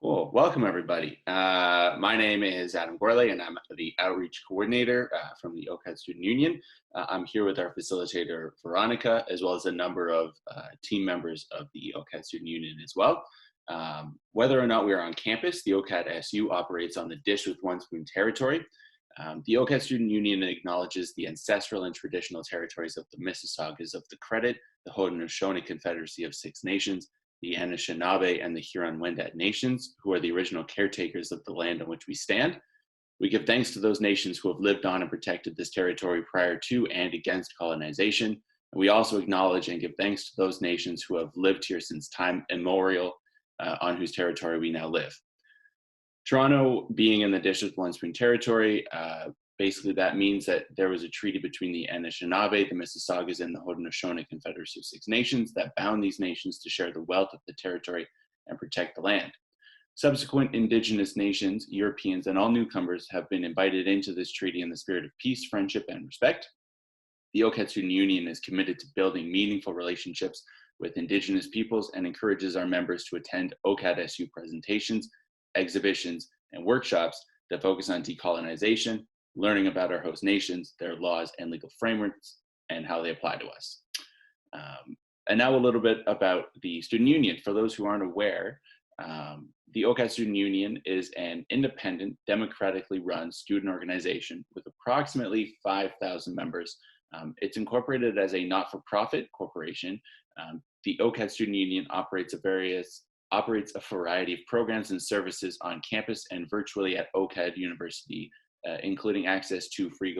Cool. Welcome, everybody. My name is Adam Gorley, and I'm the Outreach Coordinator from the OCAD Student Union. I'm here with our facilitator, Veronica, as well as a number of team members of the OCAD Student Union as well. Whether or not we are on campus, the OCAD SU operates on the Dish with One Spoon territory. The OCAD Student Union acknowledges the ancestral and traditional territories of the Mississaugas of the Credit, the Haudenosaunee Confederacy of Six Nations, the Anishinaabe and the Huron-Wendat nations, who are the original caretakers of the land on which we stand. We give thanks to those nations who have lived on and protected this territory prior to and against colonization. And we also acknowledge and give thanks to those nations who have lived here since time immemorial, on whose territory we now live. Toronto being in the Dish with One Spoon territory, basically that means that there was a treaty between the Anishinaabe, the Mississaugas, and the Haudenosaunee Confederacy of Six Nations that bound these nations to share the wealth of the territory and protect the land. Subsequent Indigenous nations, Europeans, and all newcomers have been invited into this treaty in the spirit of peace, friendship, and respect. The OCAD Student Union is committed to building meaningful relationships with Indigenous peoples and encourages our members to attend OCAD SU presentations, exhibitions, and workshops that focus on decolonization, learning about our host nations, their laws and legal frameworks, and how they apply to us. And now a little bit about the Student Union. For those who aren't aware, the OCAD Student Union is an independent, democratically run student organization with approximately 5,000 members. It's incorporated as a not-for-profit corporation. The OCAD Student Union operates a variety of programs and services on campus and virtually at OCAD University, including access to free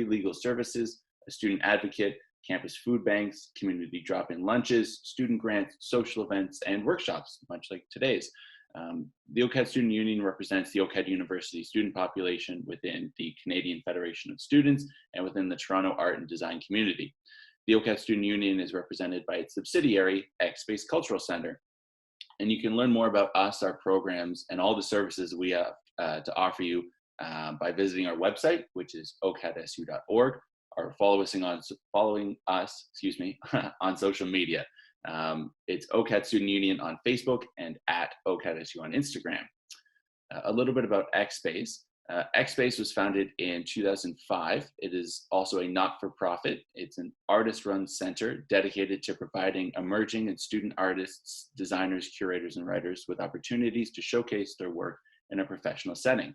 legal services, a student advocate, campus food banks, community drop-in lunches, student grants, social events, and workshops, much like today's. The OCAD Student Union represents the OCAD University student population within the Canadian Federation of Students and within the Toronto art and design community. The OCAD Student Union is represented by its subsidiary, X-Space Cultural Center. And you can learn more about us, our programs, and all the services we have to offer you by visiting our website, which is ocadsu.org, or following us on social media. It's OCAD Student Union on Facebook and at OCADSU on Instagram. A little bit about X-Space. X-Space was founded in 2005. It is also a not-for-profit. It's an artist-run center dedicated to providing emerging and student artists, designers, curators, and writers with opportunities to showcase their work in a professional setting.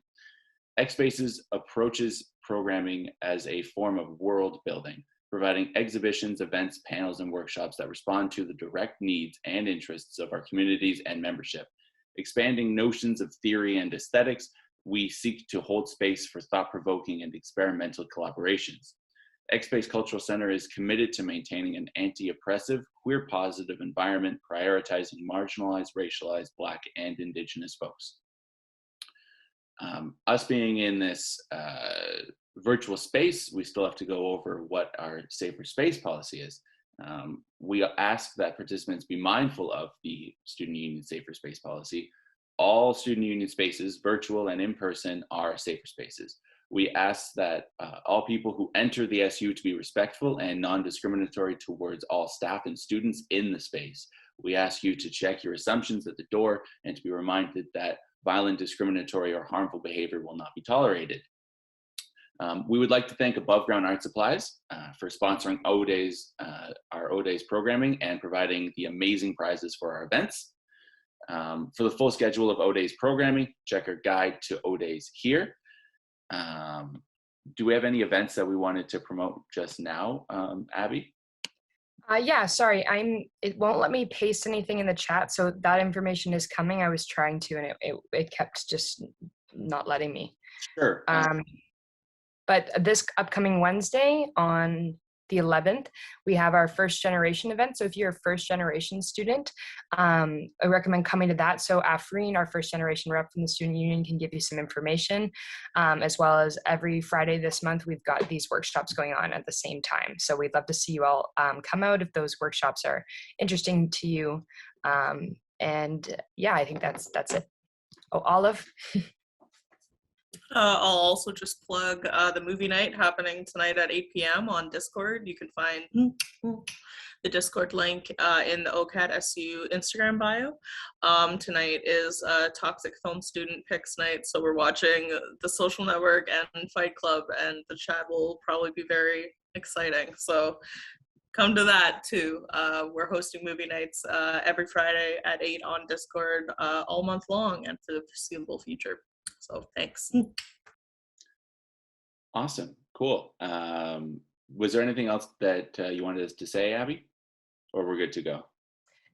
X-Spaces approaches programming as a form of world building, providing exhibitions, events, panels, and workshops that respond to the direct needs and interests of our communities and membership. Expanding notions of theory and aesthetics, we seek to hold space for thought-provoking and experimental collaborations. X-Space Cultural Center is committed to maintaining an anti-oppressive, queer-positive environment, prioritizing marginalized, racialized, Black, and Indigenous folks. Us being in this virtual space, we still have to go over what our safer space policy is. We ask that participants be mindful of the Student Union Safer Space Policy. All Student Union spaces, virtual and in person, are safer spaces. We ask that all people who enter the SU to be respectful and non-discriminatory towards all staff and students in the space. We ask you to check your assumptions at the door and to be reminded that violent, discriminatory, or harmful behavior will not be tolerated. We would like to thank Above Ground Art Supplies for sponsoring ODAYS, our ODAYS programming, and providing the amazing prizes for our events. For the full schedule of ODAYS programming, check our guide to ODAYS here. Do we have any events that we wanted to promote just now, Abby? Yeah, sorry, it won't let me paste anything in the chat, so that information is coming. I was trying to, and it kept just not letting me. Sure. But this upcoming Wednesday on the 11th, we have our first generation event. So if you're a first generation student, I recommend coming to that. So Afreen, our first generation rep from the Student Union, can give you some information, as well as every Friday this month, we've got these workshops going on at the same time. So we'd love to see you all come out if those workshops are interesting to you. And yeah, I think that's it. Oh, Olive. I'll also just plug the movie night happening tonight at 8 p.m. on Discord. You can find the Discord link in the OCAD SU Instagram bio. Tonight is Toxic Film Student Picks Night, so we're watching The Social Network and Fight Club, and the chat will probably be very exciting. So come to that too. We're hosting movie nights every Friday at 8 on Discord all month long and for the foreseeable future. So thanks. Awesome, cool. Was there anything else that you wanted us to say, Abby? Or we're good to go?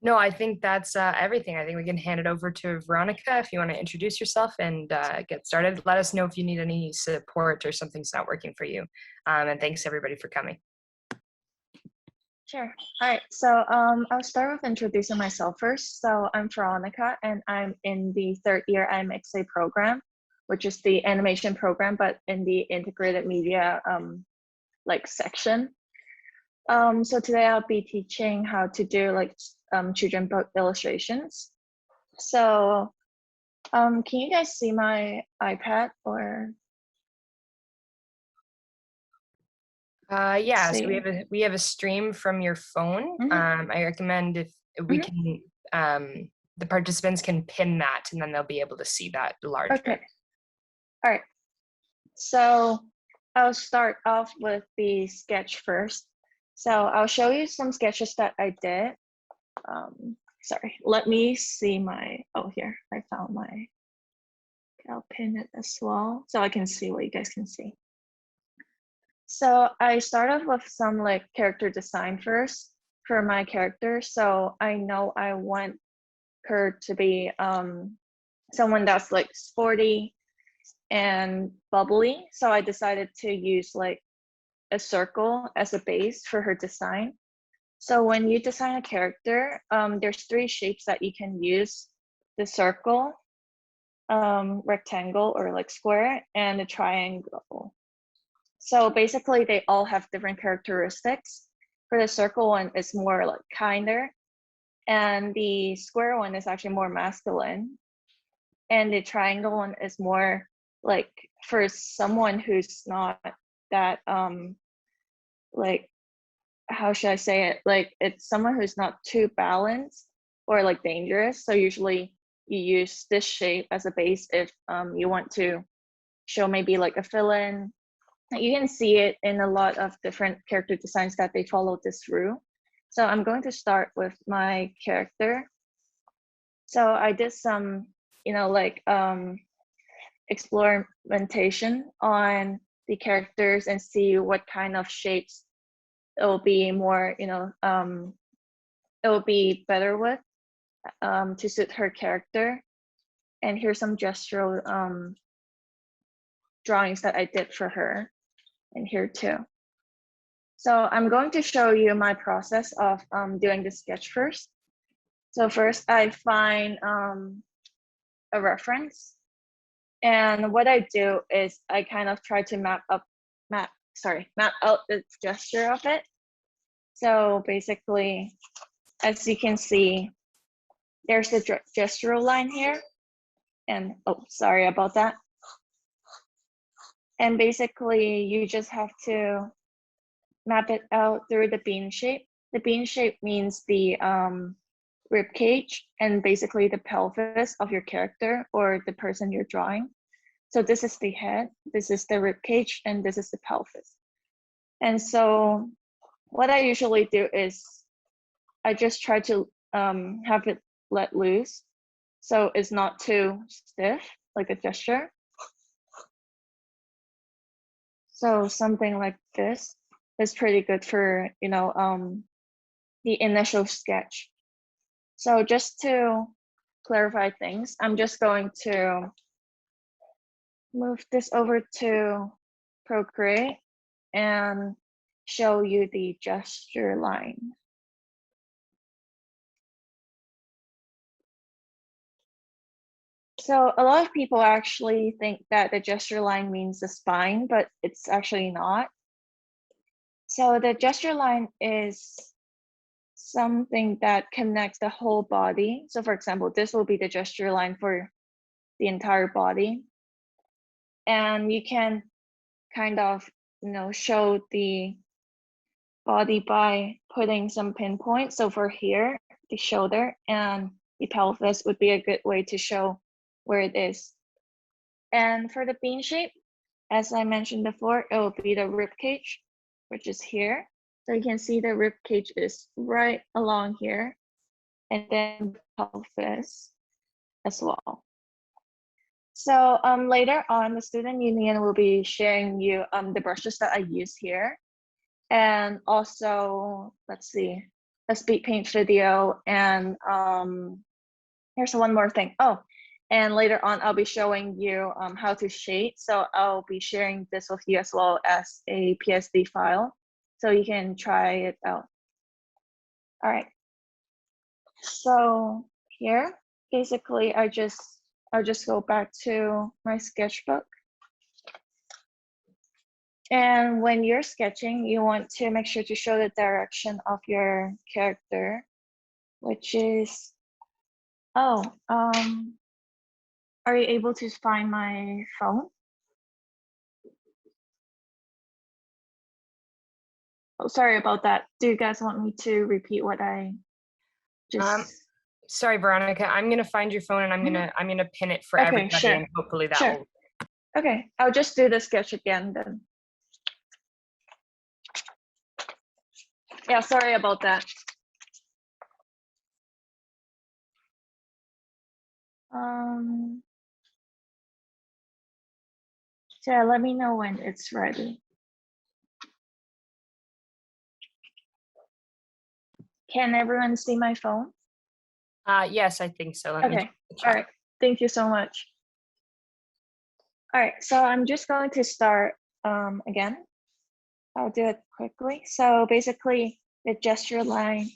No, I think that's everything. I think we can hand it over to Veronica if you want to introduce yourself and get started. Let us know if you need any support or something's not working for you. And thanks everybody for coming. Sure. All right. So I'll start with introducing myself first. So I'm Veronica, and I'm in the third year IMXA program, which is the animation program, but in the integrated media like section. So today I'll be teaching how to do like children book illustrations. So can you guys see my iPad or? Yeah, so we have a stream from your phone. I recommend if we can, the participants can pin that and then they'll be able to see that larger. Okay. All right. So I'll start off with the sketch first. So I'll show you some sketches that I did. Sorry, let me see my, oh, here, I found my, I'll pin it as well so I can see what you guys can see. So I started with some like character design first for my character. So I know I want her to be someone that's like sporty and bubbly. So I decided to use like a circle as a base for her design. So when you design a character, there's three shapes that you can use: the circle, rectangle or like square, and the triangle. So basically they all have different characteristics. For the circle one, it's more like kinder, and the square one is actually more masculine, and the triangle one is more like for someone who's not that like, how should I say it, like it's someone who's not too balanced or like dangerous. So usually you use this shape as a base if you want to show maybe like a villain. You can see it in a lot of different character designs that they follow this rule. So I'm going to start with my character. So I did some, you know, like experimentation on the characters and see what kind of shapes it will be more, you know, it will be better with to suit her character. And here's some gestural drawings that I did for her, and here too. So I'm going to show you my process of doing the sketch first. So first I find a reference, and what I do is I kind of try to map out the gesture of it. So basically, as you can see, there's the gestural line here, and oh, sorry about that. And basically, you just have to map it out through the bean shape. The bean shape means the rib cage and basically the pelvis of your character or the person you're drawing. So this is the head, this is the rib cage, and this is the pelvis. And so what I usually do is I just try to have it let loose, so it's not too stiff, like a gesture. So something like this is pretty good for, you know, the initial sketch. So just to clarify things, I'm just going to move this over to Procreate and show you the gesture line. So a lot of people actually think that the gesture line means the spine, but it's actually not. So the gesture line is something that connects the whole body. So for example, this will be the gesture line for the entire body. And you can kind of, show the body by putting some pinpoints. So for here, the shoulder and the pelvis would be a good way to show where it is. And for the bean shape, as I mentioned before, it will be the rib cage, which is here. So you can see the rib cage is right along here, and then the pelvis as well. So later on, the student union will be sharing you the brushes that I use here, and also, let's see, a speed paint video, and here's one more thing. Oh, and later on, I'll be showing you how to shade. So I'll be sharing this with you as well as a PSD file, so you can try it out. All right. So here, basically, I'll just go back to my sketchbook. And when you're sketching, you want to make sure to show the direction of your character, which is, oh, are you able to find my phone? Oh, sorry about that. Do you guys want me to repeat what I just? Sorry, Veronica. I'm gonna find your phone and I'm gonna pin it for Okay, everybody, sure. and hopefully that Sure. will. Okay, I'll just do the sketch again then. Yeah, sorry about that. So yeah, let me know when it's ready. Can everyone see my phone? Yes, I think so. Let me Okay, check the all chat. right. Thank you so much. All right, so I'm just going to start again. I'll do it quickly. So basically, the gesture line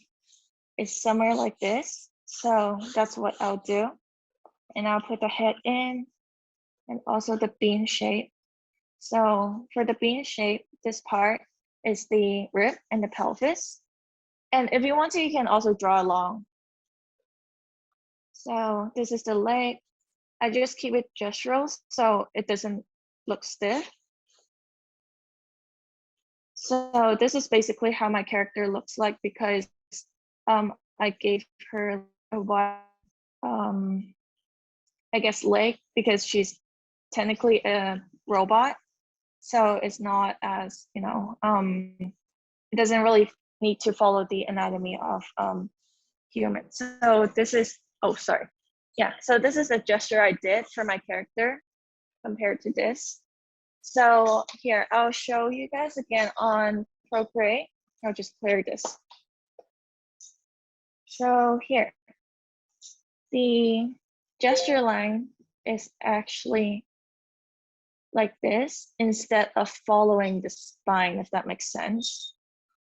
is somewhere like this. So that's what I'll do. And I'll put the head in and also the bean shape. So for the bean shape, this part is the rib and the pelvis. And if you want to, you can also draw along. So this is the leg. I just keep it gestural so it doesn't look stiff. So this is basically how my character looks like, because I gave her a wide, I guess, leg, because she's technically a robot. So it's not as, it doesn't really need to follow the anatomy of humans. So this is, oh, sorry. Yeah, so this is the gesture I did for my character compared to this. So here, I'll show you guys again on Procreate. I'll just clear this. So here, the gesture line is actually like this instead of following the spine, if that makes sense.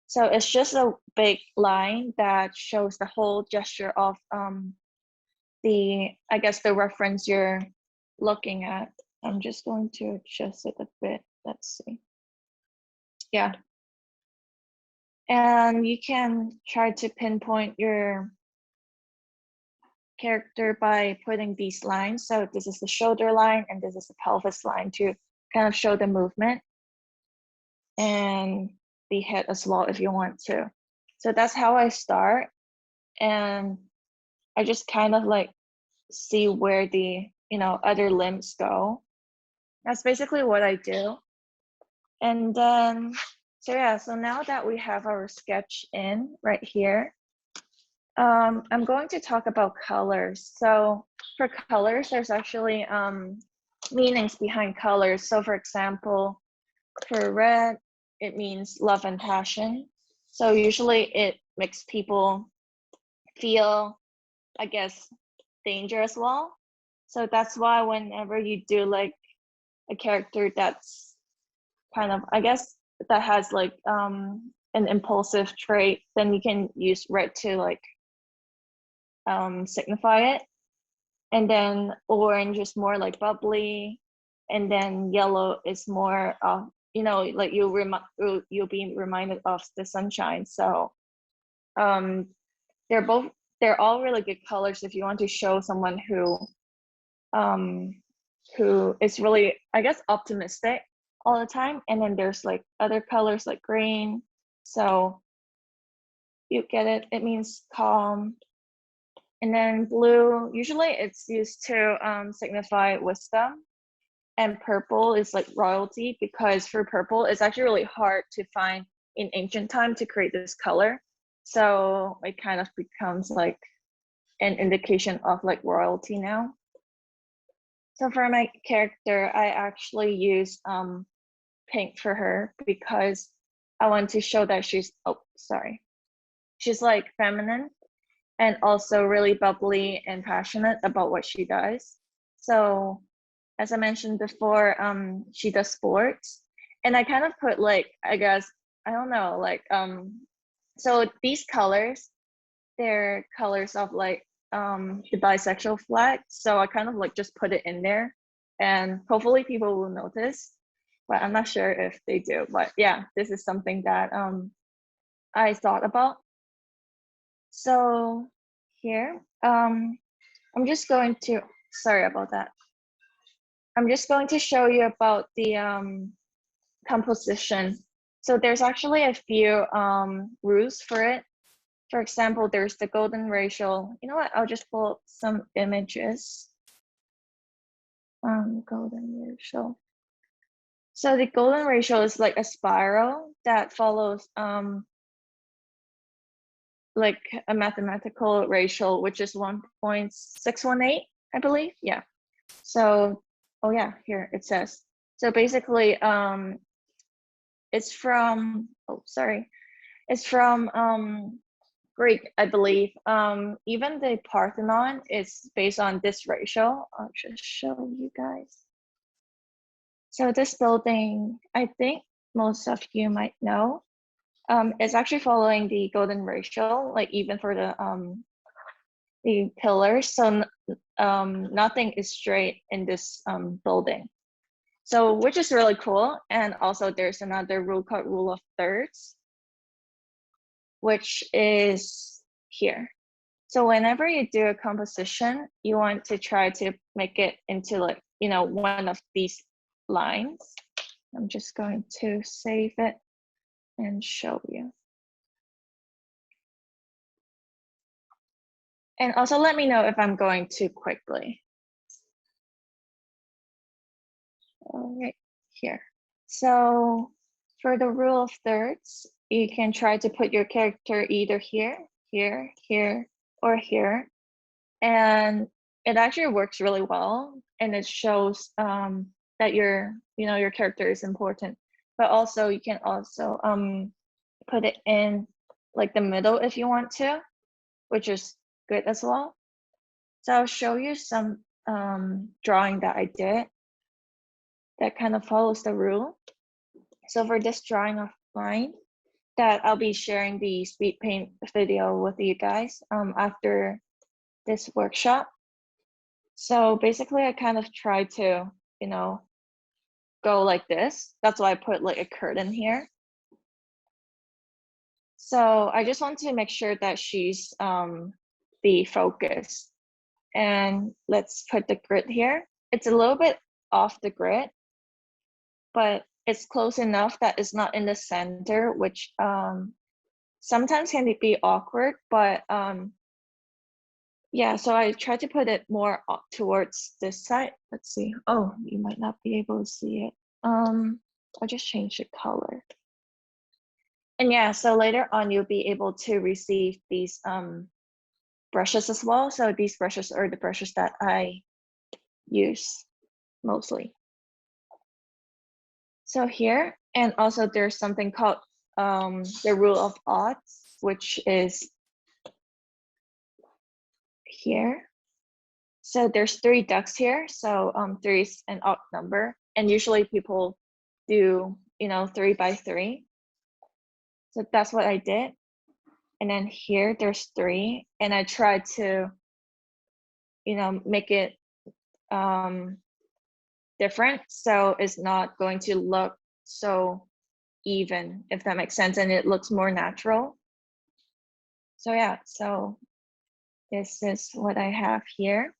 So it's just a big line that shows the whole gesture of I guess the reference you're looking at. I'm just going to adjust it a bit. Let's see. Yeah. And you can try to pinpoint your character by putting these lines. So this is the shoulder line and this is the pelvis line to kind of show the movement, and the head as well if you want to. So that's how I start. And I just kind of like see where the, other limbs go. That's basically what I do. And then, so yeah, so now that we have our sketch in right here, I'm going to talk about colors. So for colors, there's actually meanings behind colors. So for example, for red, it means love and passion. So usually it makes people feel, I guess, danger as well. So that's why whenever you do like a character that's kind of, I guess, that has like an impulsive trait, then you can use red to like signify it. And then orange is more like bubbly, and then yellow is more like you'll be reminded of the sunshine. So they're all really good colors if you want to show someone who who is really, I guess, optimistic all the time. And then there's like other colors like green. So you get it, it means calm. And then blue, usually it's used to signify wisdom. And purple is like royalty, because for purple, it's actually really hard to find in ancient time to create this color. So it kind of becomes like an indication of like royalty now. So for my character, I actually use pink for her because I want to show that she's, she's like feminine and also really bubbly and passionate about what she does. So as I mentioned before, she does sports, and I kind of put like, I guess, I don't know, like, so these colors, they're colors of like the bisexual flag. So I kind of like just put it in there, and hopefully people will notice, but I'm not sure if they do. But yeah, this is something that I thought about. So here, I'm just going to, sorry about that. I'm just going to show you about the composition. So there's actually a few rules for it. For example, there's the golden ratio. You know what? I'll just pull up some images. Golden ratio. So the golden ratio is like a spiral that follows like a mathematical ratio, which is 1.618, I believe. Yeah. So, oh yeah, here it says. So basically, it's from, it's from Greek, I believe. Even the Parthenon is based on this ratio. I'll just show you guys. So this building, I think most of you might know, is actually following the golden ratio, like even for the pillars. So nothing is straight in this building. So which is really cool. And also there's another rule called rule of thirds, which is here. So whenever you do a composition, you want to try to make it into like, you know, one of these lines. I'm just going to save it and show you. And also let me know if I'm going too quickly. All right, here. So for the rule of thirds, you can try to put your character either here, here, here, or here. And it actually works really well. And it shows that your character is important. But also you can also put it in like the middle if you want to, which is good as well. So I'll show you some drawing that I did that kind of follows the rule. So for this drawing of mine, that I'll be sharing the speed paint video with you guys after this workshop. So basically I kind of try to, you know, go like this. That's why I put like a curtain here. So I just want to make sure that she's the focus. And let's put the grid here. It's a little bit off the grid, but it's close enough that it's not in the center, which sometimes can be awkward, but yeah, so I try to put it more towards this side. Let's see. Oh, you might not be able to see it. I'll just change the color. And yeah, so later on, you'll be able to receive these brushes as well. So these brushes are the brushes that I use mostly. So here, and also there's something called the rule of odds, which is here. So there's 3 ducks here. So 3 is an odd number. And usually people do, 3 by 3. So that's what I did. And then here there's 3. And I tried to, make it different. So it's not going to look so even, if that makes sense. And it looks more natural. So yeah, so this is what I have here.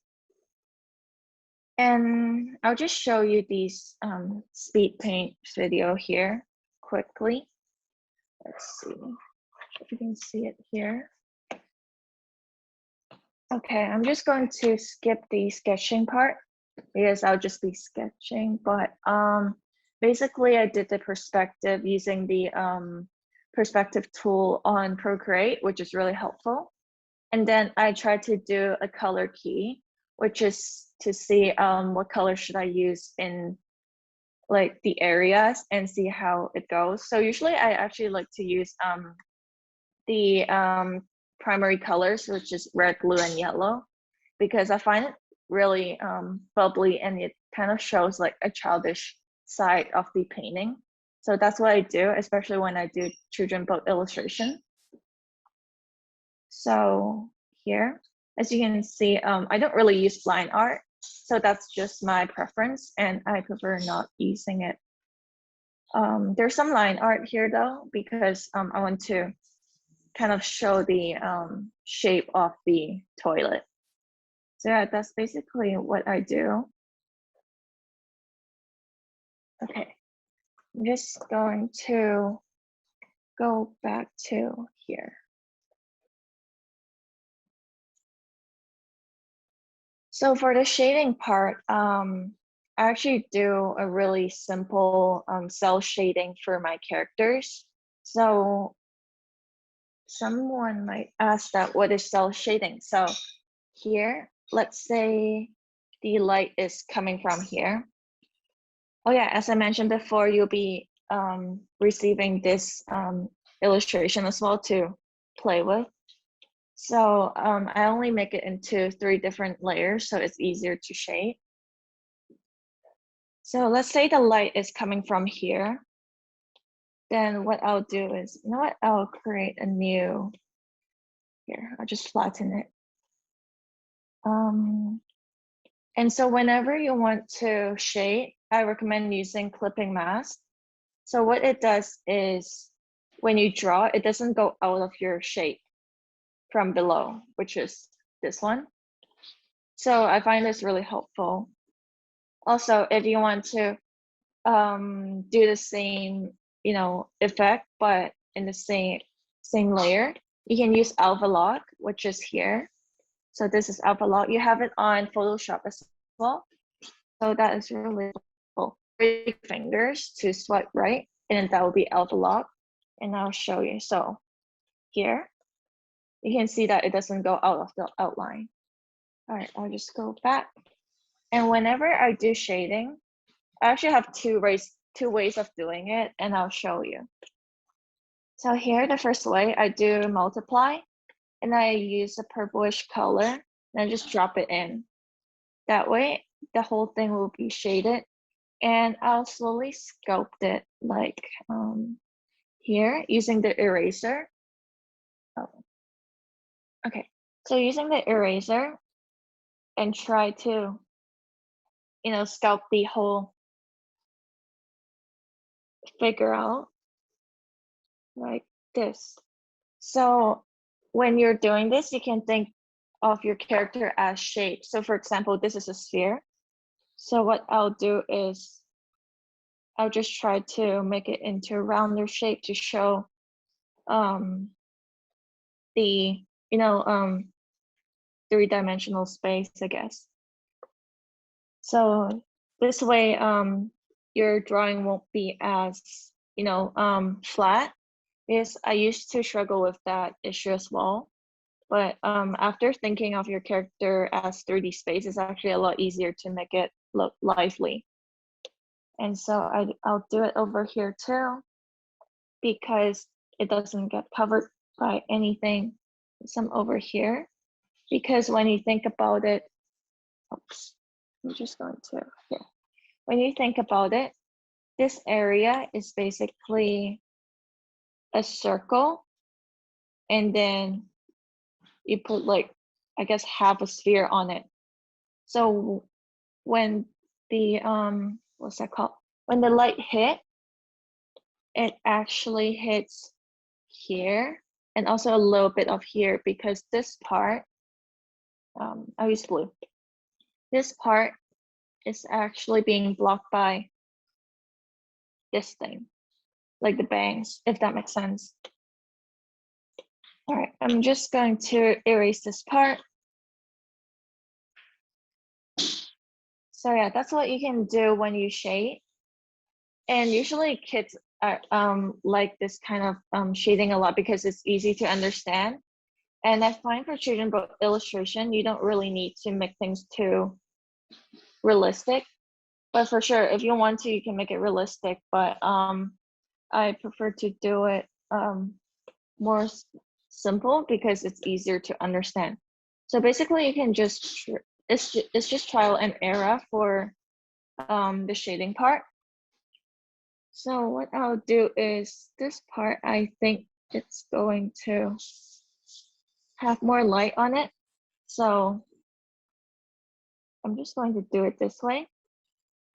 And I'll just show you these speed paint video here quickly. Let's see if you can see it here. Okay, I'm just going to skip the sketching part because I'll just be sketching. But basically, I did the perspective using the perspective tool on Procreate, which is really helpful. And then I tried to do a color key, which is to see what color should I use in like the areas and see how it goes. So usually I actually like to use the primary colors, which is red, blue, and yellow, because I find it really bubbly and it kind of shows like a childish side of the painting. So that's what I do, especially when I do children book illustration. So here, as you can see, I don't really use line art. So that's just my preference and I prefer not using it. There's some line art here though, because I want to kind of show the shape of the toilet. So yeah, that's basically what I do. Okay, I'm just going to go back to here. So for the shading part, I actually do a really simple cell shading for my characters. So someone might ask that, what is cell shading? So here, let's say the light is coming from here. Oh yeah, as I mentioned before, you'll be receiving this illustration as well to play with. So I only make it into 3 different layers, so it's easier to shade. So let's say the light is coming from here. Then what I'll do is, you know what, I'll create a new, here, I'll just flatten it. And so whenever you want to shade, I recommend using clipping mask. So what it does is when you draw, it doesn't go out of your shape from below, which is this one. So I find this really helpful. Also, if you want to do the same, you know, effect, but in the same layer, you can use alpha lock, which is here. So this is alpha lock. You have it on Photoshop as well. So that is really helpful. 3 fingers to swipe right, and then that will be alpha lock. And I'll show you. So here, you can see that it doesn't go out of the outline. All right, I'll just go back. And whenever I do shading, I actually have two ways of doing it, and I'll show you. So here, the first way, I do multiply, and I use a purplish color, and I just drop it in. That way, the whole thing will be shaded, and I'll slowly sculpt it like here, using the eraser. Oh. Okay, so using the eraser, and try to, you know, sculpt the whole figure out like this. So when you're doing this, you can think of your character as shape. So for example, this is a sphere. So what I'll do is I'll just try to make it into a rounder shape to show the, you know, 3-dimensional space, I guess. So this way, your drawing won't be as, you know, flat, because I used to struggle with that issue as well. But after thinking of your character as 3D space, it's actually a lot easier to make it look lively. And so I'll do it over here too, because it doesn't get covered by anything. Some over here, because when you think about it, oops, I'm just going to here. When you think about it, this area is basically a circle, and then you put like, I guess, half a sphere on it. So when the what's that called? When the light hit, it actually hits here and also a little bit of here, because this part, I'll use blue. This part is actually being blocked by this thing, like the bangs, if that makes sense. All right, I'm just going to erase this part. So yeah, that's what you can do when you shade. And usually kids are, like this kind of shading a lot because it's easy to understand. And I find for children book illustration, you don't really need to make things too realistic. But for sure, if you want to, you can make it realistic. But I prefer to do it more simple because it's easier to understand. So basically, you can just it's just trial and error for the shading part. So what I'll do is this part, I think it's going to have more light on it. So I'm just going to do it this way.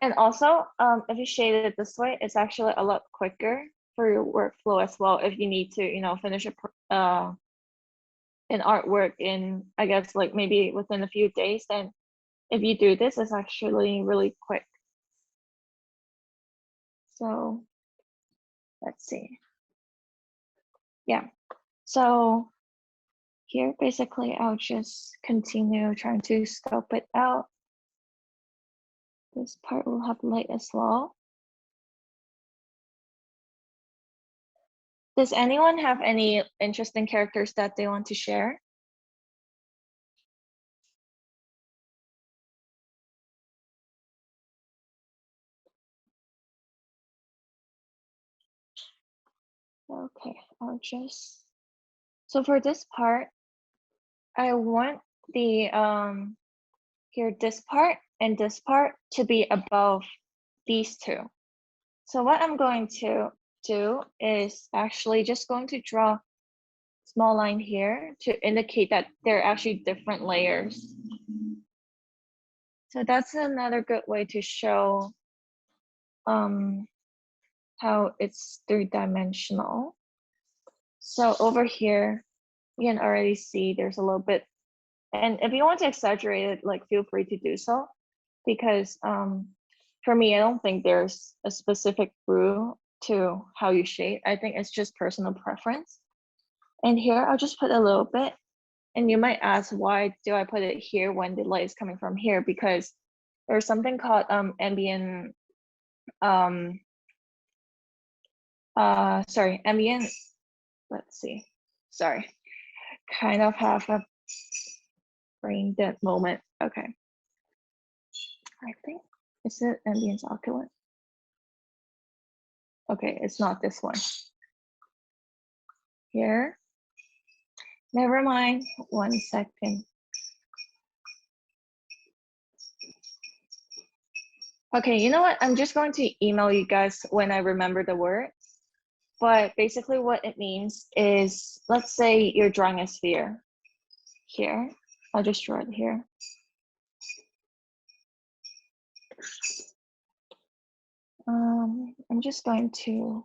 And also, if you shade it this way, it's actually a lot quicker for your workflow as well. If you need to, you know, finish an artwork in, I guess, like maybe within a few days, then if you do this, it's actually really quick. So let's see. Yeah. So here, basically, I'll just continue trying to scope it out. This part will have light as well. Does anyone have any interesting characters that they want to share? Okay, I'll just, so for this part, I want the, here, this part and this part to be above these two. So what I'm going to do is actually just going to draw a small line here to indicate that they're actually different layers. So that's another good way to show how it's three-dimensional. So over here, you can already see there's a little bit, and if you want to exaggerate it, like feel free to do so, because for me, I don't think there's a specific rule to how you shade. I think it's just personal preference. And here, I'll just put a little bit, and you might ask, why do I put it here when the light is coming from here? Because there's something called ambient, ambient, let's see, sorry, kind of have a brain dead moment. Okay, I think, is it Ambience Occlusion? Okay, it's not this one. Here, never mind, 1 second. Okay, you know what? I'm just going to email you guys when I remember the word. But basically what it means is, let's say you're drawing a sphere here. I'll just draw it here. I'm just going to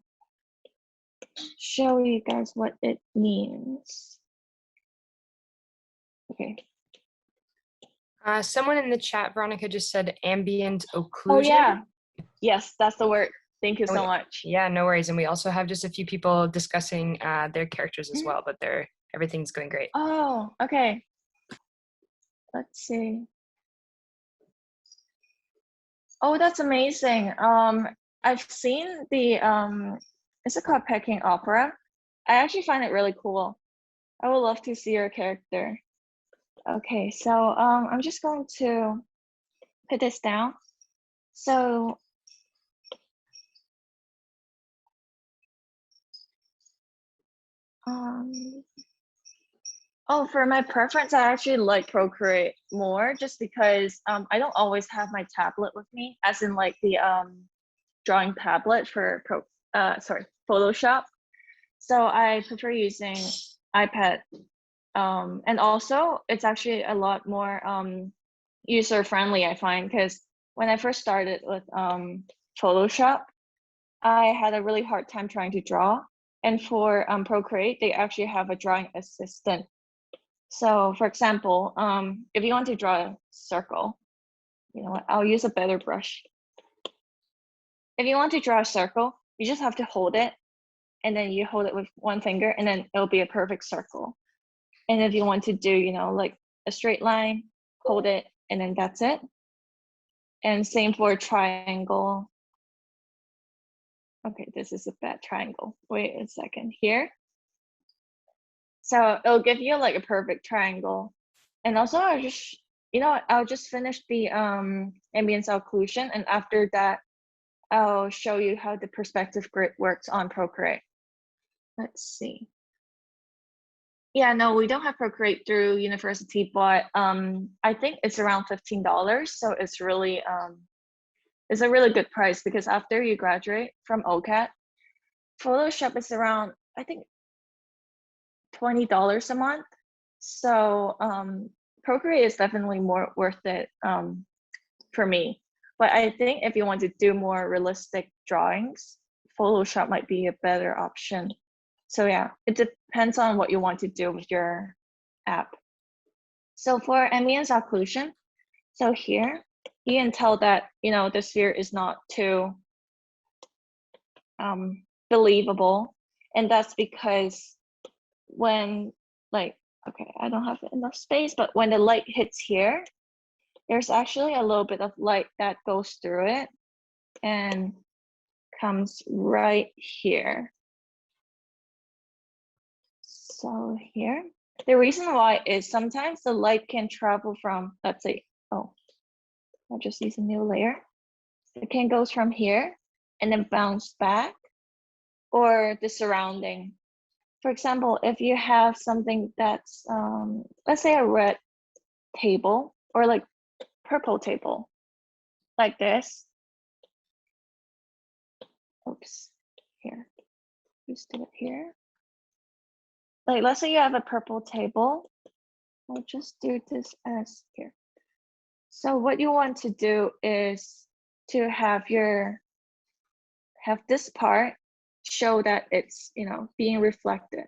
show you guys what it means. Okay. Someone in the chat, Veronica, just said ambient occlusion. Oh yeah, yes, that's the word. Thank you so much. Yeah, no worries. And we also have just a few people discussing their characters as well, but everything's going great. Oh, okay. Let's see. Oh, that's amazing. I've seen the is it called Peking Opera? I actually find it really cool. I would love to see your character. Okay, so I'm just going to put this down. So oh, for my preference, I actually like Procreate more just because I don't always have my tablet with me, as in like the drawing tablet for Photoshop. So I prefer using iPad. And also it's actually a lot more user friendly, I find, because when I first started with Photoshop, I had a really hard time trying to draw. And for Procreate, they actually have a drawing assistant. So for example, if you want to draw a circle, you know what, I'll use a better brush. If you want to draw a circle, you just have to hold it, and then you hold it with one finger, and then it'll be a perfect circle. And if you want to do, you know, like a straight line, hold it, and then that's it. And same for a triangle. Okay, this is a bad triangle. Wait a second here. So it'll give you like a perfect triangle. And also I'll just, you know, I'll just finish the Ambience Occlusion, and after that, I'll show you how the perspective grid works on Procreate. Let's see. Yeah, no, we don't have Procreate through university, but I think it's around $15. So it's really, it's a really good price, because after you graduate from OCAD, Photoshop is around, I think, $20 a month. So Procreate is definitely more worth it for me. But I think if you want to do more realistic drawings, Photoshop might be a better option. So yeah, it depends on what you want to do with your app. So for Ambience Occlusion, so here you can tell that, you know, the sphere is not too believable, and that's because when, like, okay, I don't have enough space, but when the light hits here, there's actually a little bit of light that goes through it and comes right here. So here, the reason why is sometimes the light can travel from, let's say, oh, I'll just use a new layer. It can go from here and then bounce back, or the surrounding. For example, if you have something that's, let's say a red table or like purple table, like this. Oops, here, let's do it here. Like, let's say you have a purple table. I'll just do this as here. So what you want to do is to have this part show that it's, you know, being reflected.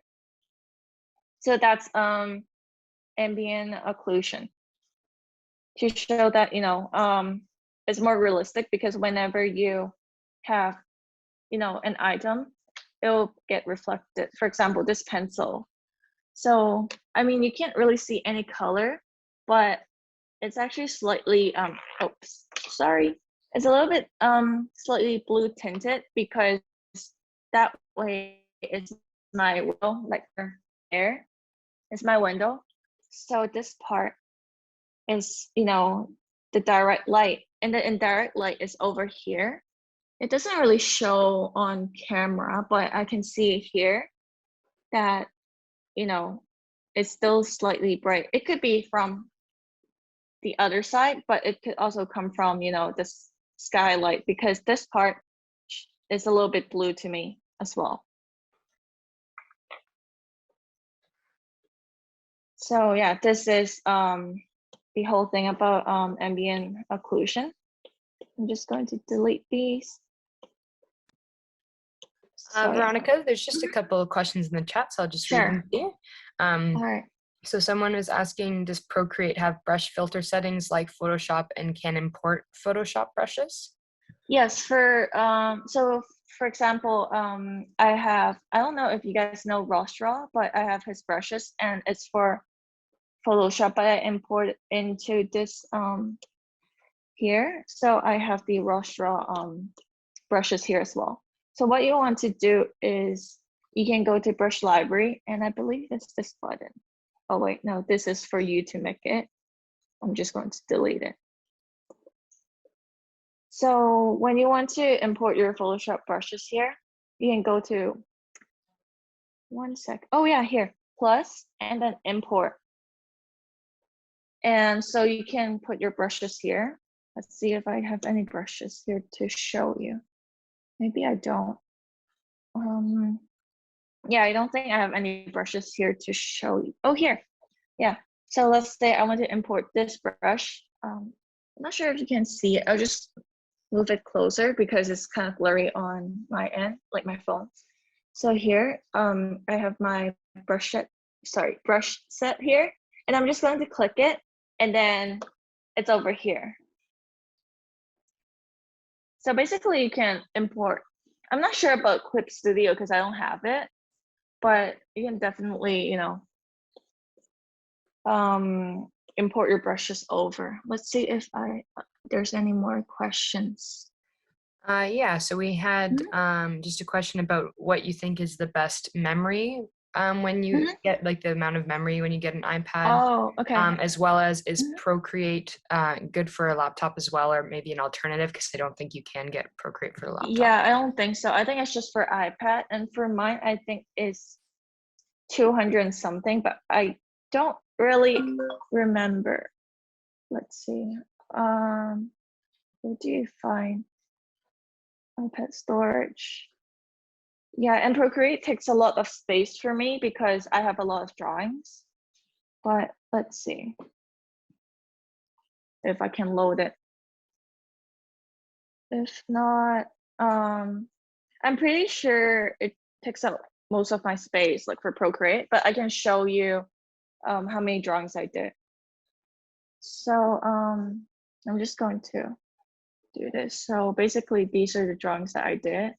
So that's ambient occlusion, to show that, you know, it's more realistic, because whenever you have, you know, an item, it'll get reflected. For example, this pencil. So, I mean, you can't really see any color, but it's actually slightly, oops, sorry. It's a little bit slightly blue tinted, because that way it's my window, like there is my window. So this part is, you know, the direct light, and the indirect light is over here. It doesn't really show on camera, but I can see here that, you know, it's still slightly bright. It could be from the other side, but it could also come from, you know, this skylight, because this part is a little bit blue to me as well. So yeah, this is the whole thing about ambient occlusion. I'm just going to delete these. So, Veronica, there's just a couple of questions in the chat, so I'll just read them to you. all right. So someone was asking, does Procreate have brush filter settings like Photoshop, and can import Photoshop brushes? Yes, for so for example, I don't know if you guys know Rostraw, but I have his brushes, and it's for Photoshop, but I import it into this here. So I have the Rostraw brushes here as well. So what you want to do is you can go to brush library, and I believe it's this button. Oh wait, no, this is for you to make it. I'm just going to delete it. So when you want to import your Photoshop brushes here, you can go to, one sec. Oh yeah, here, plus, and then import. And so you can put your brushes here. Let's see if I have any brushes here to show you. Maybe I don't. Yeah, I don't think I have any brushes here to show you. Oh, here. Yeah. So let's say I want to import this brush. I'm not sure if you can see it. I'll just move it closer because it's kind of blurry on my end, like my phone. So here, I have my brush set here, and I'm just going to click it, and then it's over here. So basically you can import, I'm not sure about Clip Studio because I don't have it, but you can definitely, you know, import your brushes over. Let's see if there's any more questions. Yeah, so we had just a question about what you think is the best memory when you get like the amount of memory when you get an iPad. Oh, okay. As well as is Procreate good for a laptop as well, or maybe an alternative, because I don't think you can get Procreate for a laptop. Yeah, I don't think so. I think it's just for iPad, and for mine, I think it's 200 and something, but I don't really remember. Let's see. Where do you find iPad storage? Yeah, and Procreate takes a lot of space for me because I have a lot of drawings. But let's see if I can load it. If not, I'm pretty sure it takes up most of my space, like for Procreate, but I can show you how many drawings I did. So I'm just going to do this. So basically these are the drawings that I did.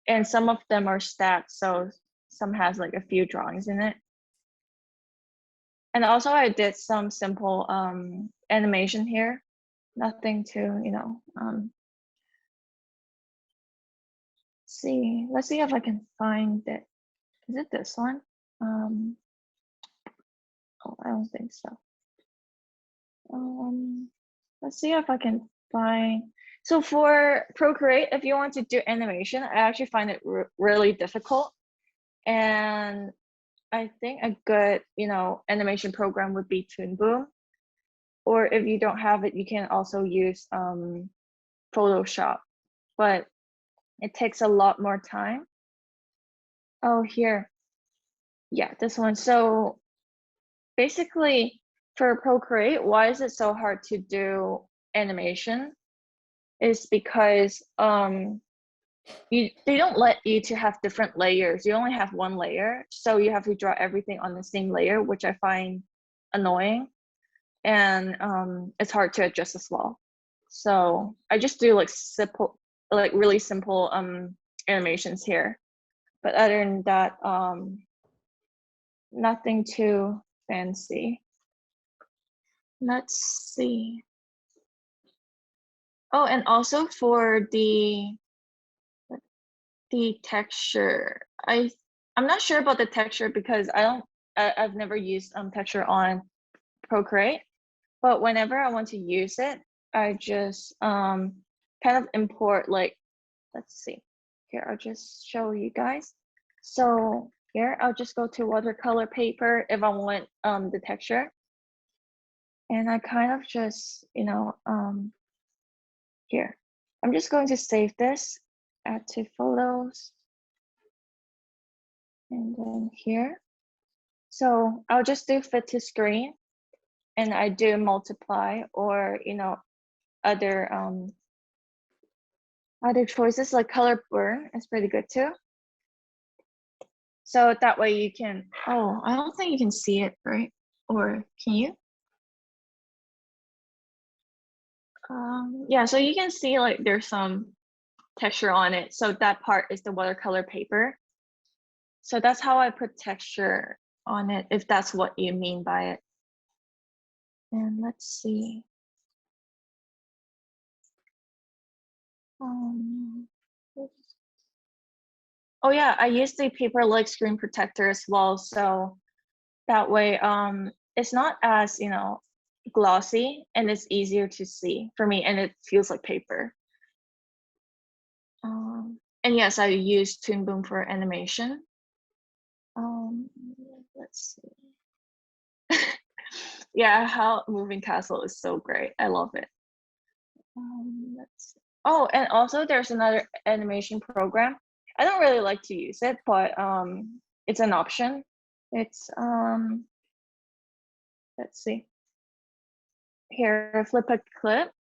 And some of them are stacked, so some has like a few drawings in it. And also I did some simple animation here. Nothing to, you know, see. Let's see if I can find it. Is it this one? Oh, I don't think so. Let's see if I can find. So for Procreate, if you want to do animation, I actually find it really difficult. And I think a good, you know, animation program would be Toon Boom. Or if you don't have it, you can also use Photoshop. But it takes a lot more time. Oh, here. Yeah, this one. So basically for Procreate, why is it so hard to do animation? Is because they don't let you to have different layers. You only have one layer, so you have to draw everything on the same layer, which I find annoying, and it's hard to adjust as well. So I just do like simple, like really simple animations here, but other than that, nothing too fancy. Let's see. Oh, and also for the texture, I'm not sure about the texture because I've never used texture on Procreate, but whenever I want to use it, I just kind of import, like, let's see here, I'll just show you guys. So here I'll just go to watercolor paper if I want the texture, and I kind of just, you know, here I'm just going to save this, add to photos, and then here, so I'll just do fit to screen, and I do multiply, or, you know, other choices like color burn is pretty good too. So that way you can, oh, I don't think you can see it, right? Or can you? Yeah, so you can see like there's some texture on it. So that part is the watercolor paper. So that's how I put texture on it, if that's what you mean by it. And let's see. Oh yeah, I use the paper like screen protector as well. So that way it's not as, you know, glossy, and it's easier to see for me, and it feels like paper. And yes, I use Toon Boom for animation. Let's see. Yeah, how Moving Castle is so great. I love it. Let's see. Oh, and also there's another animation program. I don't really like to use it, but it's an option. It's let's see. Here, flip a clip.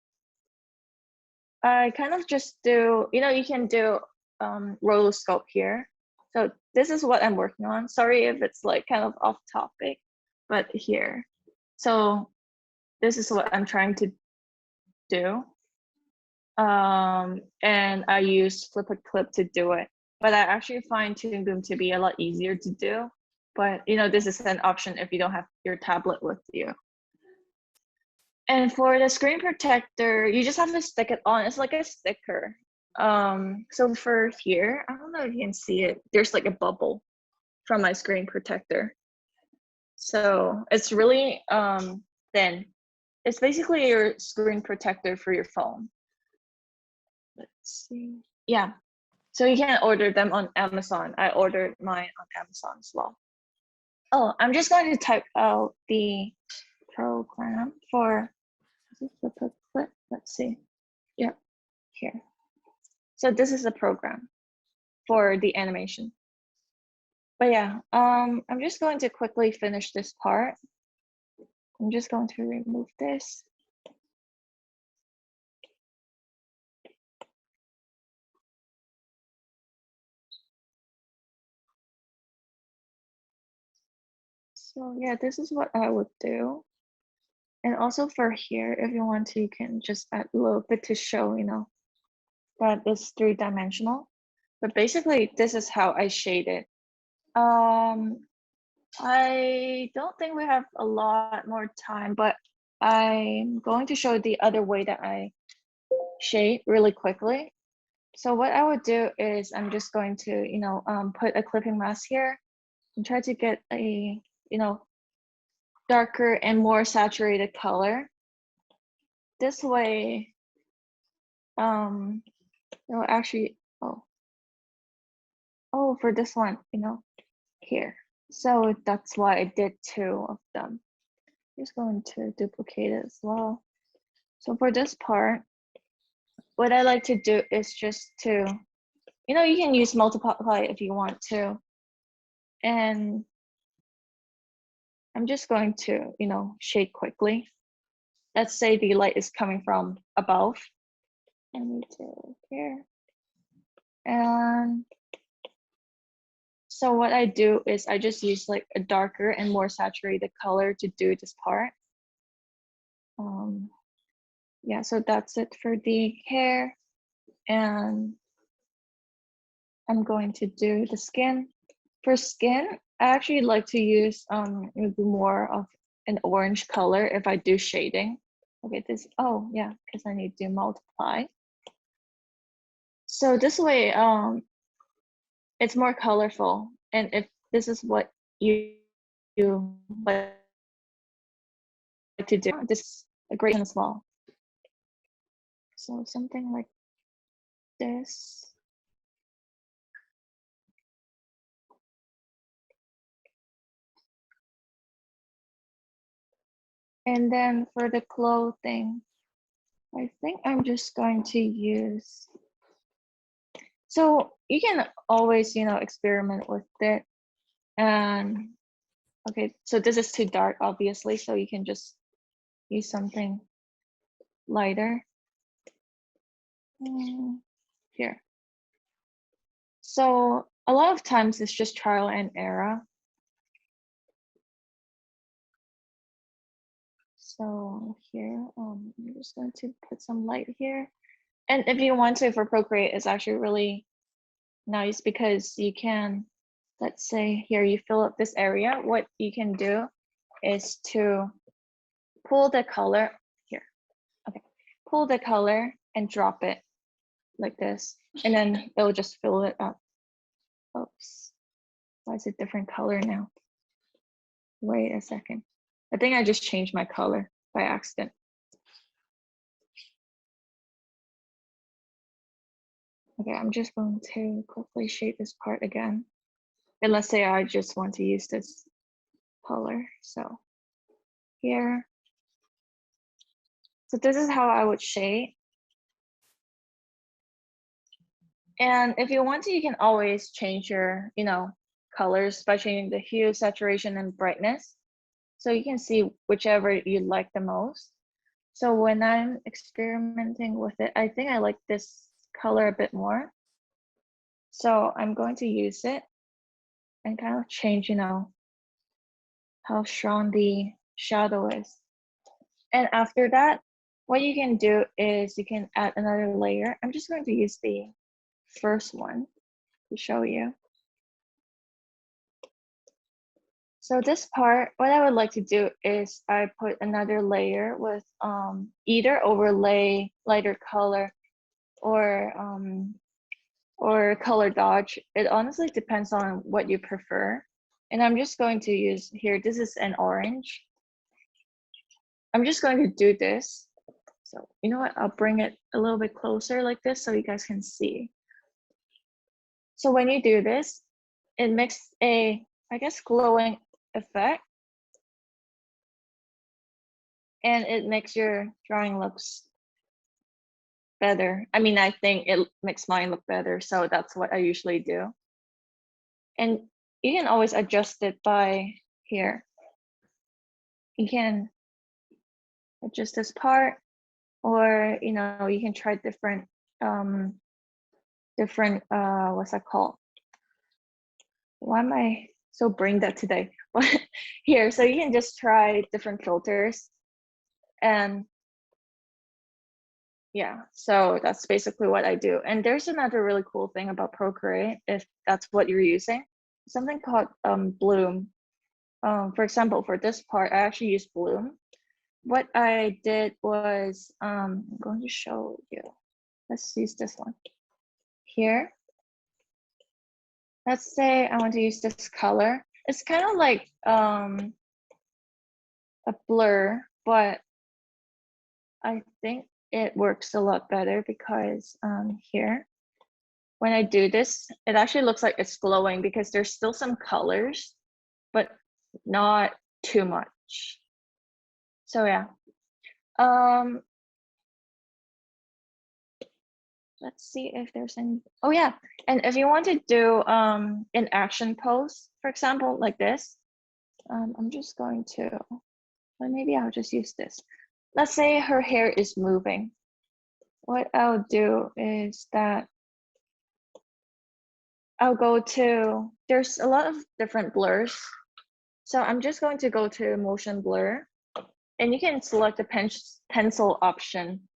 I kind of just do, you know, you can do rotoscope here. So this is what I'm working on. Sorry if it's like kind of off topic, but here. So this is what I'm trying to do. And I use Flip a Clip to do it. But I actually find Toon Boom to be a lot easier to do. But this is an option if you don't have your tablet with you. And for the screen protector, you just have to stick it on. It's like a sticker. So for here, I don't know if you can see it. There's like a bubble from my screen protector. So it's really thin. It's basically your screen protector for your phone. Let's see. Yeah. So you can order them on Amazon. I ordered mine on Amazon as well. Oh, I'm just going to type out the program for, let's see. Yeah, here. So this is the program for the animation. But yeah, I'm just going to quickly finish this part. I'm just going to remove this. So yeah, this is what I would do. And also for here, if you want to, you can just add a little bit to show, that it's 3-dimensional. But basically, this is how I shade it. I don't think we have a lot more time, but I'm going to show the other way that I shade really quickly. So what I would do is I'm just going to, put a clipping mask here and try to get a, darker and more saturated color. This way, actually, for this one, here. So that's why I did 2 of them. Just going to duplicate it as well. So for this part, what I like to do is just to, you can use multiply if you want to. And I'm just going to, shade quickly. Let's say the light is coming from above. I need to here. And so what I do is I just use like a darker and more saturated color to do this part. Yeah, so that's it for the hair. And I'm going to do the skin. For skin, I actually like to use maybe more of an orange color if I do shading. Okay, oh yeah, because I need to multiply. So this way, it's more colorful. And if this is what you like to do, this is a great one as well. So something like this. And then for the clothing, I think I'm just going to use, so you can always, experiment with it. And okay, so this is too dark, obviously, so you can just use something lighter. Here. So a lot of times it's just trial and error. So here, I'm just going to put some light here. And if you want to, for Procreate, it's actually really nice because you can, let's say here, you fill up this area. What you can do is to pull the color here. Okay, pull the color and drop it like this, and then it'll just fill it up. Oops, why is it different color now? Wait a second. I think I just changed my color by accident. Okay, I'm just going to quickly shade this part again. And let's say I just want to use this color. So here. So this is how I would shade. And if you want to, you can always change your, colors by changing the hue, saturation, and brightness. So you can see whichever you like the most. So when I'm experimenting with it, I think I like this color a bit more. So I'm going to use it and kind of change, how strong the shadow is. And after that, what you can do is you can add another layer. I'm just going to use the first one to show you. So this part, what I would like to do is I put another layer with either overlay, lighter color, or color dodge. It honestly depends on what you prefer. And I'm just going to use here, this is an orange. I'm just going to do this. So you know what, I'll bring it a little bit closer like this so you guys can see. So when you do this, it makes a, I guess, glowing effect. And it makes your drawing looks better. I mean, I think it makes mine look better, so that's what I usually do. And you can always adjust it by here. You can adjust this part, or you know, you can try different what's that called? Why am I so brain dead today? But here, so you can just try different filters, and yeah, so that's basically what I do. And there's another really cool thing about Procreate, if that's what you're using, something called bloom. For example, for this part, I actually use bloom. What I did was, I'm going to show you. Let's use this one here. Let's say I want to use this color. It's kind of like a blur, but I think it works a lot better because here, when I do this, it actually looks like it's glowing because there's still some colors, but not too much. So yeah. Let's see if there's any, oh yeah. And if you want to do an action pose, for example, like this, I'm just going to, well, maybe I'll just use this. Let's say her hair is moving. What I'll do is that I'll go to, there's a lot of different blurs. So I'm just going to go to motion blur, and you can select the pencil option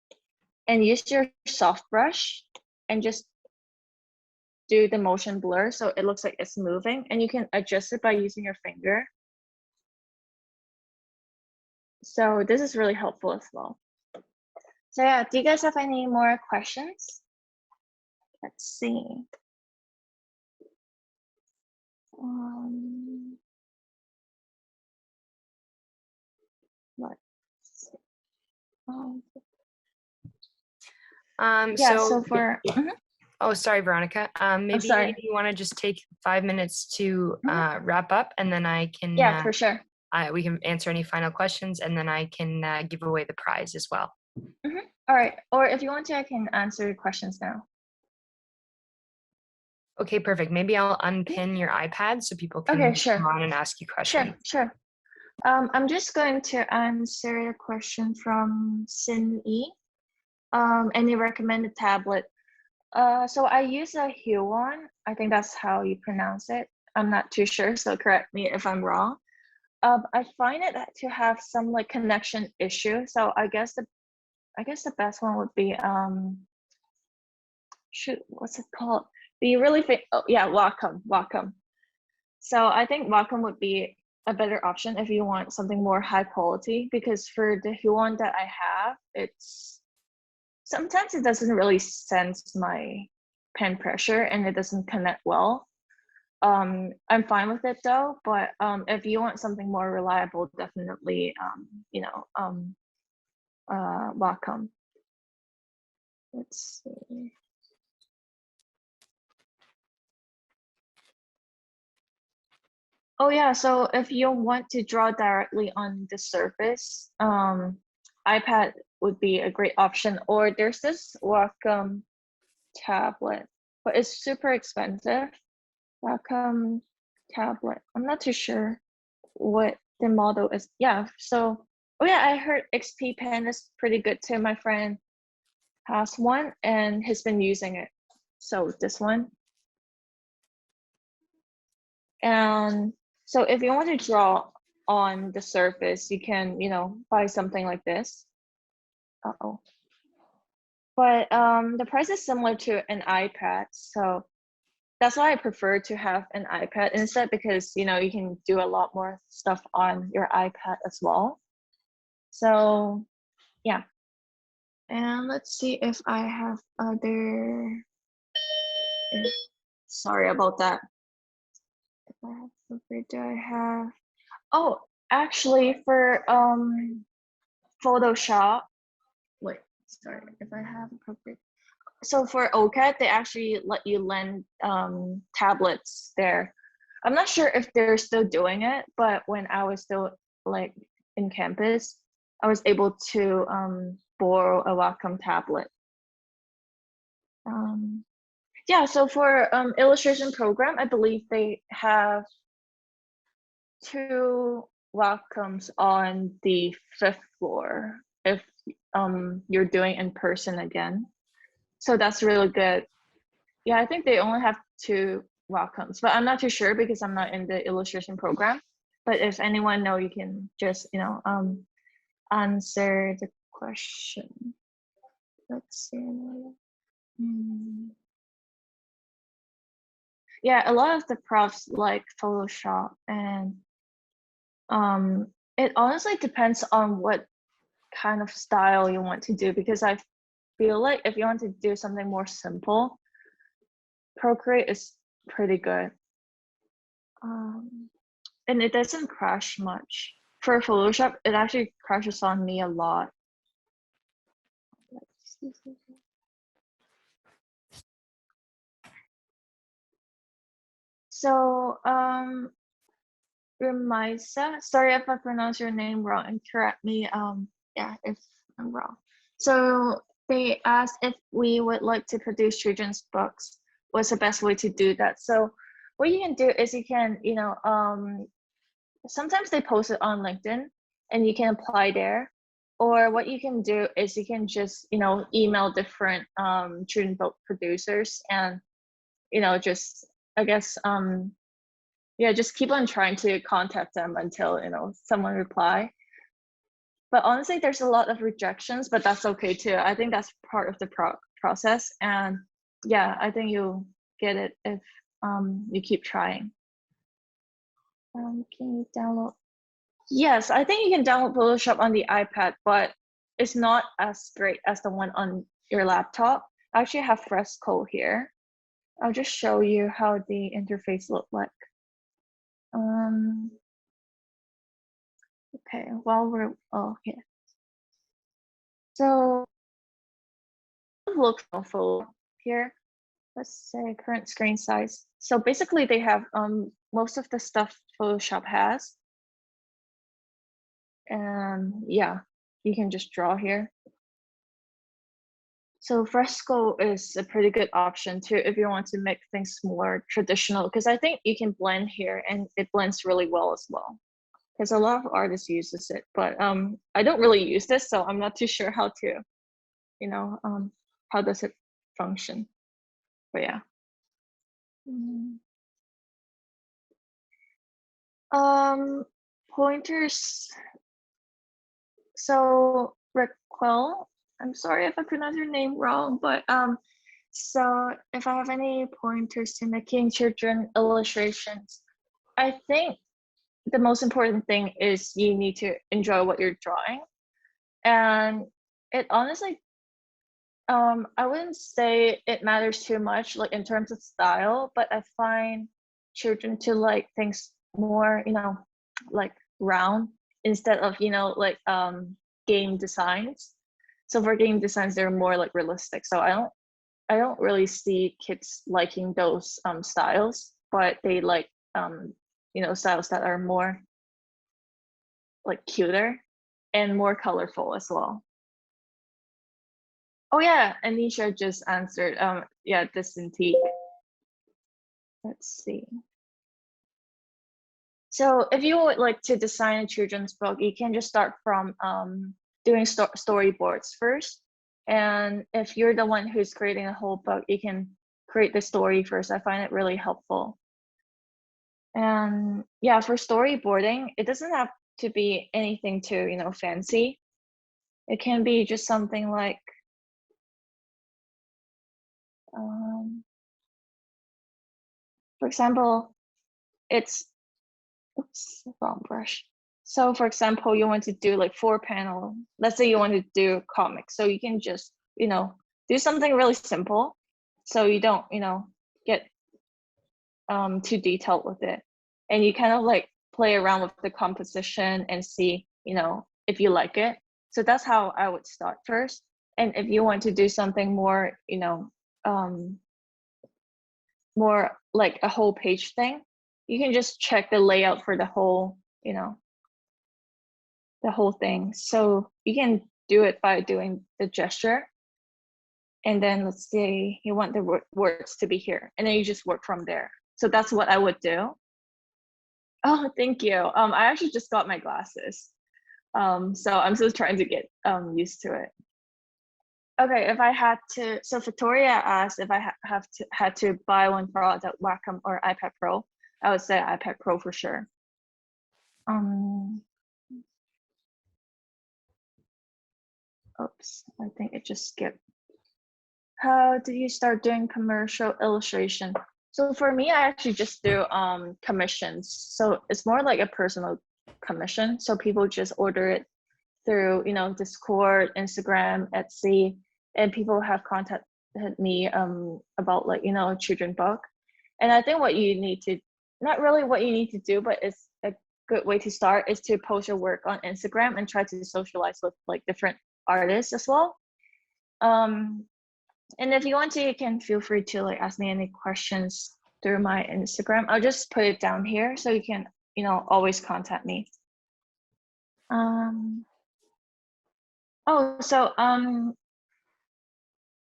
and use your soft brush and just do the motion blur so it looks like it's moving, and you can adjust it by using your finger. So this is really helpful as well. So yeah, do you guys have any more questions? Let's see. Let's see. Yeah, so for Oh, sorry, Veronica. Maybe sorry. you want to just take 5 minutes to wrap up, and then I can. Yeah, for sure. We can answer any final questions, and then I can give away the prize as well. All right. Or if you want to, I can answer your questions now. Okay, perfect. Maybe I'll unpin your iPad so people can come on and ask you questions. Sure. I'm just going to answer a question from Sin E. Any recommended tablet? So I use a Huon. I think that's how you pronounce it. I'm not too sure, so correct me if I'm wrong. I find it to have some like connection issue. So I guess the best one would be shoot, what's it called? The really Wacom. So I think Wacom would be a better option if you want something more high quality, because for the Huon that I have, it's sometimes it doesn't really sense my pen pressure and it doesn't connect well. I'm fine with it though, but if you want something more reliable, definitely Wacom. Let's see. Oh yeah, so if you want to draw directly on the surface, iPad would be a great option. Or there's this Wacom tablet, but it's super expensive. Wacom tablet. I'm not too sure what the model is. Yeah, so, oh yeah, I heard XP Pen is pretty good too. My friend has one and he's been using it. So this one. And so if you want to draw on the surface, you can, buy something like this. Uh-oh. But the price is similar to an iPad, so that's why I prefer to have an iPad instead, because you can do a lot more stuff on your iPad as well. So yeah. And let's see if I have other. Sorry about that. If I have Procreate, do I have? Oh, actually, for Photoshop. Wait, sorry. If I have Procreate. So for OCAD, they actually let you lend tablets there. I'm not sure if they're still doing it, but when I was still like in campus, I was able to borrow a Wacom tablet. Yeah, so for illustration program, I believe they have 2 Wacoms on the 5th floor if you're doing in person again. So that's really good. Yeah, I think they only have 2 Wacoms, but I'm not too sure because I'm not in the illustration program. But if anyone know, you can just answer the question. Let's see. Yeah, a lot of the profs like Photoshop, and it honestly depends on what kind of style you want to do, because I feel like if you want to do something more simple, Procreate is pretty good. And it doesn't crash much. For Photoshop, it actually crashes on me a lot. Let's see. So, Remaisa, sorry if I pronounce your name wrong, and correct me, yeah, if I'm wrong. So they asked if we would like to produce children's books. What's the best way to do that? So what you can do is you can, sometimes they post it on LinkedIn and you can apply there. Or what you can do is you can just, email different children's book producers and, just, I guess, yeah, just keep on trying to contact them until someone reply. But honestly, there's a lot of rejections, but that's okay too. I think that's part of the process, and yeah, I think you'll get it if you keep trying. Can you download? Yes, I think you can download Photoshop on the iPad, but it's not as great as the one on your laptop. I actually have Fresco here. I'll just show you how the interface looks like. Okay, while we're okay. So look full here. Let's say current screen size. So basically they have most of the stuff Photoshop has. And yeah, you can just draw here. So Fresco is a pretty good option too if you want to make things more traditional, because I think you can blend here and it blends really well as well. Because a lot of artists uses it, but I don't really use this, so I'm not too sure how to, how does it function. But yeah. Pointers. So Raquel, I'm sorry if I pronounce your name wrong, but so if I have any pointers to making children illustrations, I think the most important thing is you need to enjoy what you're drawing. And it honestly, I wouldn't say it matters too much, like in terms of style, but I find children to like things more, like round instead of, like game designs. So for game designs, they're more like realistic. So I don't really see kids liking those styles, but they like styles that are more like cuter and more colorful as well. Oh yeah, Anisha just answered. Yeah, Distintique. Let's see. So if you would like to design a children's book, you can just start from doing storyboards first. And if you're the one who's creating a whole book, you can create the story first. I find it really helpful. And yeah, for storyboarding, it doesn't have to be anything too, fancy. It can be just something like, for example, it's, oops, wrong brush. So for example, you want to do like 4-panel, let's say you want to do comics. So you can just, do something really simple. So you don't, get too detailed with it. And you kind of like play around with the composition and see, if you like it. So that's how I would start first. And if you want to do something more, more like a whole page thing, you can just check the layout for the whole, the whole thing. So you can do it by doing the gesture. And then let's say you want the words to be here, and then you just work from there. So that's what I would do. Oh, thank you. I actually just got my glasses. So I'm still trying to get used to it. Okay, if I had to, so Victoria asked if I had to buy one product, Wacom or iPad Pro, I would say iPad Pro for sure. Oops, I think it just skipped. How did you start doing commercial illustration? So for me, I actually just do commissions. So it's more like a personal commission. So people just order it through, Discord, Instagram, Etsy, and people have contacted me about like, a children book. And I think what you need to, not really what you need to do, but it's a good way to start is to post your work on Instagram and try to socialize with like different artists as well. And if you want to, you can feel free to like ask me any questions through my Instagram. I'll just put it down here so you can, always contact me. Oh, so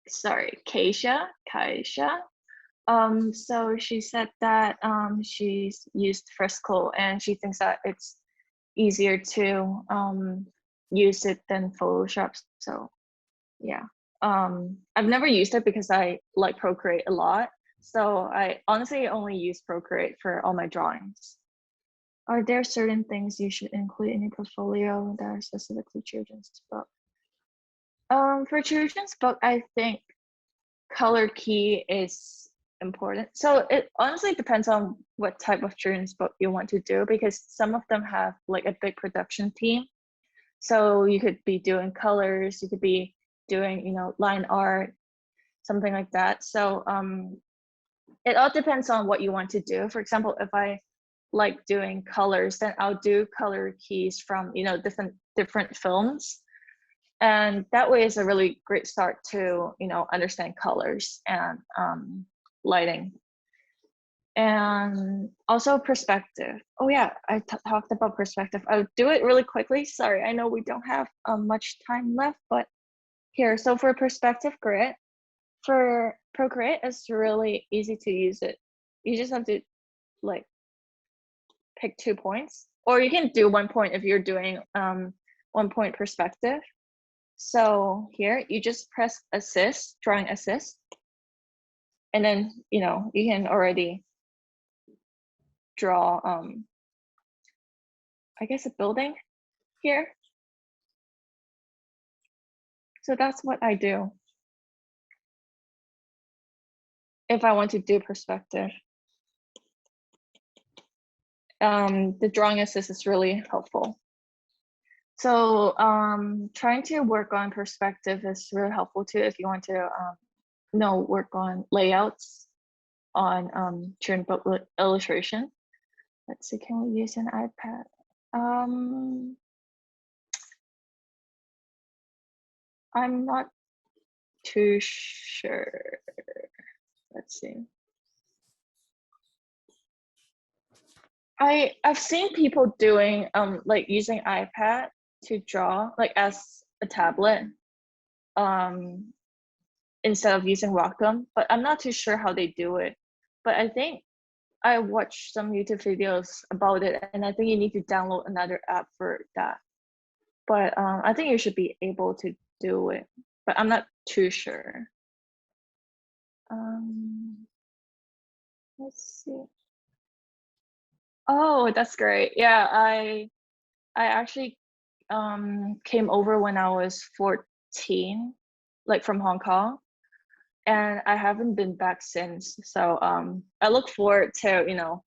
sorry, Kaisha. So she said that she's used Fresco and she thinks that it's easier to use it than Photoshop. So yeah. I've never used it because I like Procreate a lot. So I honestly only use Procreate for all my drawings. Are there certain things you should include in your portfolio that are specific to children's book? For children's book, I think color key is important. So it honestly depends on what type of children's book you want to do, because some of them have like a big production team. So you could be doing colors, you could be doing, line art, something like that. So it all depends on what you want to do. For example, if I like doing colors, then I'll do color keys from, different films. And that way is a really great start to, understand colors and lighting. And also perspective. Oh yeah, I talked about perspective. I'll do it really quickly. Sorry, I know we don't have much time left, but here. So for perspective grid, for Procreate, it's really easy to use it. You just have to like pick 2 points, or you can do 1 point if you're doing 1 point perspective. So here you just press assist, drawing assist, and then you can already draw I guess a building here. So that's what I do if I want to do perspective. The drawing assist is really helpful. So trying to work on perspective is really helpful too if you want to work on layouts on children book illustration. Let's see, can we use an iPad? I'm not too sure. Let's see. I've seen people doing like using iPad to draw like as a tablet instead of using Wacom, but I'm not too sure how they do it. But I think I watched some YouTube videos about it, and I think you need to download another app for that. But I think you should be able to do it, but I'm not too sure. Let's see. Oh, that's great. Yeah, I actually came over when I was 14, like from Hong Kong, and I haven't been back since. So I look forward to, you know,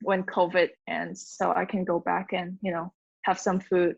when COVID ends, so I can go back and, you know, have some food